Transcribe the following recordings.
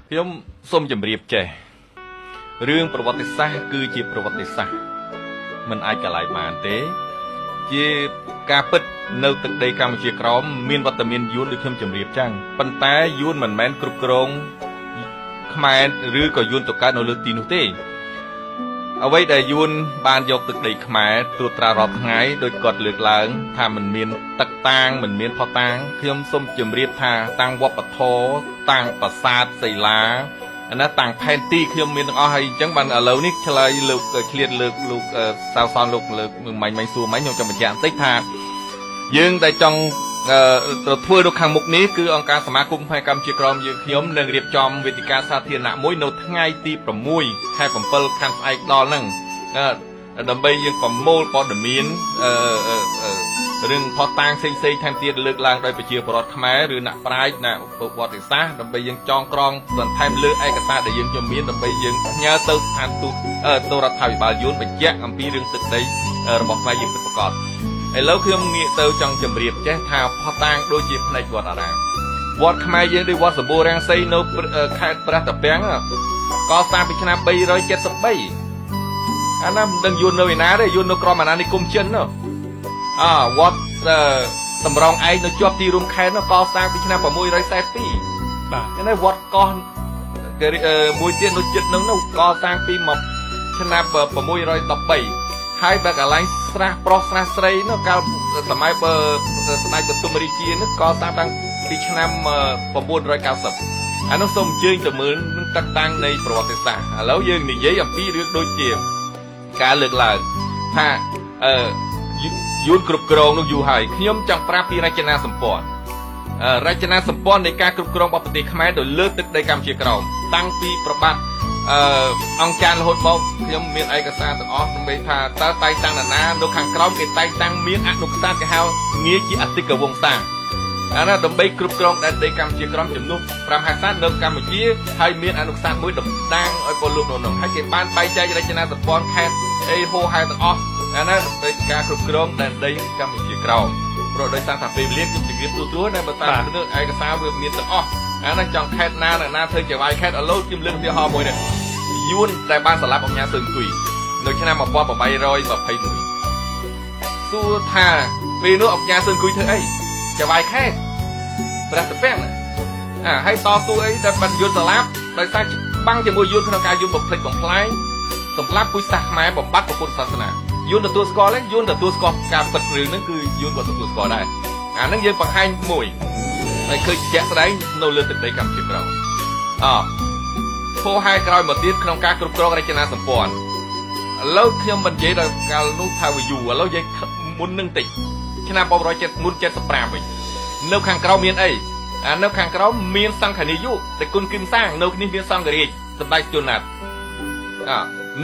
ខ្ញុំសូមជម្រាបចេះរឿងប្រវត្តិសាស្ត្រគឺជាប្រវត្តិសាស្ត្រមិនអាចកន្លែងបានទេជាការពិតនៅទឹកដីកម្ពុជាក្រោមមានវត្តមានយួនដូចខ្ញុំជម្រាបចឹងប៉ុន្តែយួនមិនមែនគ្រប់គ្រងខ្មែរឬក៏យួនតកើតនៅលើទីនោះទេអ្វីដែលយួនបានយកទឹកដីខ្មែរត្រួតត្រារាល់ថ្ងៃដោយគាត់លើកឡើងថាមិនមានទឹកតាងមិនមានផុសតាងខ្ញុំសូមជម្រាបថាតាំងវប្បធម៌តាំងប្រាសាទសីលាអាណាតាំងផែនទីខ្ញុំមានទាំងអស់ហើយអញ្ចឹងបានឥឡូវនេះឆ្លើយលោកឆ្លៀតលើកលោកសៅសនលោកលើកមិញសួរមិញខ្ញុំចង់បញ្ជាក់បន្តិចថាយើងតែចង់ធ្វើនៅខាងមុខនេះគឺអង្គការសមាគមផ្នែកកម្ពុជាក្រមយើងខ្ញុំនឹងរៀបចំវេទិកាសាធារណៈមួយនៅថ្ងៃទី6ខែ7ខែស្អែកដល់ហ្នឹងដើម្បីយើងប្រមូលព័ត៌មានរឿងផុសតាងផ្សេងៗថែមទៀតលើកឡើងដោយប្រជាពលរដ្ឋខ្មែរឬអ្នកប្រាជ្ញអ្នកប្រវត្តិសាស្ត្រដើម្បីយើងចងក្រងបន្ថែមលើឯកសារដែលយើងខ្ញុំមានដើម្បីយើងផ្ញើទៅស្ថានទូតទៅរដ្ឋាភិបាលយួនបញ្ជាក់អំពីរឿងទឹកដីរបស់ខ្មែរយើងពិតប្រាកដឥឡូវខ្ញុំងាកទៅចង់ជម្រាបចេះថាផុសតាងដូចជាផ្នែកវត្តអារាមវត្តខ្មែរយើងដូចវត្តសម្បូររាំងសីនៅខេត្តព្រះតាពាំងកសាងពីឆ្នាំ373អាណាមិនដឹងយួននៅឯណាទេយួននៅក្រមអាណានិគមចិនវត្តតម្រងឯកនៅជាប់ទីរួមខេត្តកសាងពីឆ្នាំ642បាទនេះវត្តកោះមួយទៀតនៅចិត្តនឹងកសាងពីឆ្នាំ613ហើយបើកន្លែងស្រះប្រុសស្រះស្រីនោះកាលសម័យស្ដេចបទុមរាជានេះកសាងតាំងពីឆ្នាំ990អានោះសូមអញ្ជើញទៅមើលនឹងទឹកតាំងនៃប្រវត្តិសាស្ត្រឥឡូវយើងនិយាយអំពីរឿងដូចជាការលើកឡើងថាយួនគ្រប់គ្រងនោះយូរហើយខ្ញុំចង់ប្រាប់ពីរចនាសម្ព័ន្ធនៃការគ្រប់គ្រងរបស់ប្រទេសខ្មែរទៅលើទឹកដីកម្ពុជាក្រោមតាំងពីប្របាទអង្គការរហូតមកខ្ញុំមានឯកសារទាំងអស់ដើម្បីថាតើតែងតាំងណានៅខាងក្រោមគេតែងតាំងមានអនុសាសន៍គេហៅងារជាអតិកវង្សាអាណាដើម្បីគ្រប់គ្រងដែនដីកម្ពុជាក្រោមចំនួន5ហត្ថនៅកម្ពុជាហើយមានអនុសាសន៍មួយតំដាងឲ្យពលលោកនោះហើយគេបានបែងចែករចនាសម្ព័ន្ធខេត្តអីហូហែទាំងអស់អាណាដើម្បីការគ្រប់គ្រងដែនដីកម្ពុជាក្រោមព្រោះដោយសារថាពេលវេលាខ្ញុំជម្រាបទូៗតែបើតាមនៅឯកសារវាមានទាំងអស់អាណាចង់ខេត្តណាធ្វើជាវាយខេត្តឥឡូវខ្ញុំលើកឧទាហរណ៍មួយនេះយួនតែបានសម្លាប់អង្គញាសឿនគុយនៅឆ្នាំ1821សួរថាពេលនោះអង្គញាសឿនគុយធ្វើអីជាវាយខេត្តព្រះតាពាំងហើយតស៊ូអីតែបានយួនសម្លាប់ដោយសារច្បាំងជាមួយយួនក្នុងការយួនបំផ្លិចបំផ្លាញសម្លាប់ពុទ្ធសាសខ្មែរបំបត្តិពុទ្ធសាសនាយួនទទួលស្គាល់ទេយួនទទួលស្គាល់ការពិតរឿងហ្នឹងគឺយួនក៏ទទួលស្គាល់ដែរអាហ្នឹងយើងបង្ហាញមួយហើយឃើញជាក់ស្ដែងនៅលើទឹកដីកម្ពុជាក្រោមហូហែក្រោយមកទៀតក្នុងការគ្រប់គ្រងរចនាសម្ព័ន្ធឥឡូវខ្ញុំមិននិយាយដល់កាលនោះថាវាយូរឥឡូវនិយាយមុននឹងតិចឆ្នាំ1975វិញនៅខាងក្រោមមានអីនៅខាងក្រោមមានសង្ឃនាយកដែលគុណគឹមសាងនៅនេះមានសង្ឃរាជសម្ដេចជួនណាត់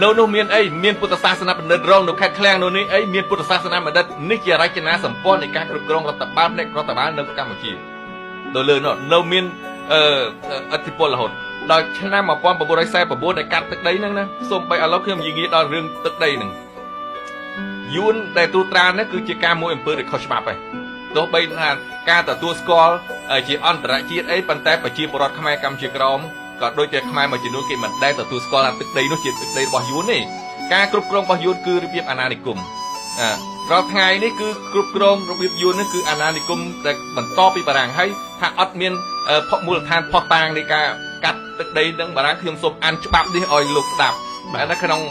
នៅនោះមានអីមានពុទ្ធសាសនាបណ្ឌិតរងនៅខេត្តឃ្លាំងនៅនេះអីមានពុទ្ធសាសនាបណ្ឌិតនេះជារចនាសម្ព័ន្ធនៃការគ្រប់គ្រងរដ្ឋបាលនៅកម្ពុជានៅលើនោះនៅមានអធិពលរហូតដល់ឆ្នាំ1949ដែលកាត់ទឹកដីហ្នឹងណាសូមបីឥឡូវខ្ញុំនិយាយដល់រឿងទឹកដីហ្នឹងយួនដែលត្រួតត្រានេះគឺជាការមួយអំពើដែលខុសច្បាប់ឯងទោះបីថាការទទួលស្គាល់ជាអន្តរជាតិអីប៉ុន្តែប្រជាពលរដ្ឋខ្មែរកម្ពុជាក្រោមក៏ដូចជាខ្មែរមួយចំនួនគេមិនដែលទទួលស្គាល់ថាទឹកដីនោះជាទឹកដីរបស់យួនទេការគ្រប់គ្រងរបស់យួនគឺរបៀបអាណានិគមរាល់ថ្ងៃនេះគឺគ្រប់គ្រងរបៀបយួននេះគឺអាណានិគមដែលបន្តពីបារាំងហើយថាអត់មានមូលដ្ឋានផុសតាងនៃការកាត់ទឹកដីនឹងបារាំងខ្ញុំសូមអានច្បាប់នេះឲ្យលោកស្ដាប់បាទនៅក្នុង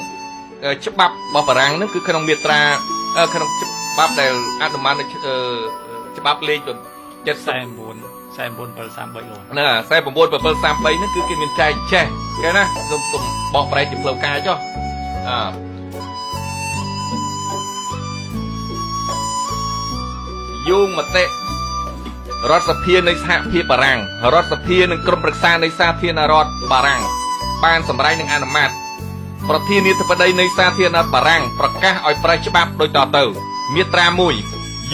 ច្បាប់របស់បារាំងហ្នឹងគឺក្នុងមាត្រាក្នុងច្បាប់ដែលអនុម័តច្បាប់លេខ749 49 733ហ្នឹង49 733ហ្នឹងគឺគេមានចែកចេះគេណាសូមបោះប្រែកជាផ្លូវការចុះយោងមតិរដ្ឋសភានៃសហភាពបារាំងរដ្ឋសភានិងក្រុមប្រឹក្សានៃសាធារណរដ្ឋបារាំងបានសម្រេចនឹងអនុម័តប្រធានាធិបតីនៃសាធារណរដ្ឋបារាំងប្រកាសឲ្យប្រើច្បាប់ដូចតទៅមាត្រា1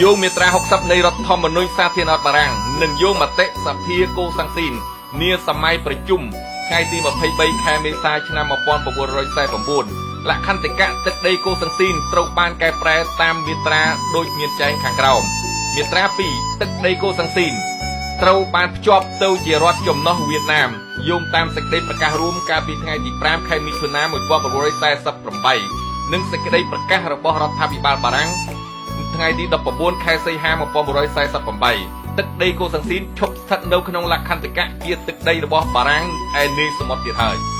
យោងមាត្រា60នៃរដ្ឋធម្មនុញ្ញសាធារណរដ្ឋបារាំងនិងយោងមតិសភាកូសាំងស៊ីននាសម័យប្រជុំថ្ងៃទី23ខែមេសាឆ្នាំ1949លក្ខន្តិកៈទឹកដីកូសាំងស៊ីនត្រូវបានកែប្រែតាមមាត្រាដូចមានចែងខាងក្រោមមាត្រា2ទឹកដីកូសាំងស៊ីនត្រូវបានភ្ជាប់ទៅជារដ្ឋចំណុះវៀតណាម យោងតាមសេចក្តីប្រកាសរួមកាលពីថ្ងៃទី5 ខែមិថុនា 1948 និងសេចក្តីប្រកាសរបស់រដ្ឋាភិបាលបារាំងថ្ងៃទី19 ខែសីហា 1948 ទឹកដីកូសាំងស៊ីនឈប់ស្ថិតនៅក្នុងលក្ខន្តិកៈជាទឹកដីរបស់បារាំងឯនាយសមុទ្រទៀតហើយ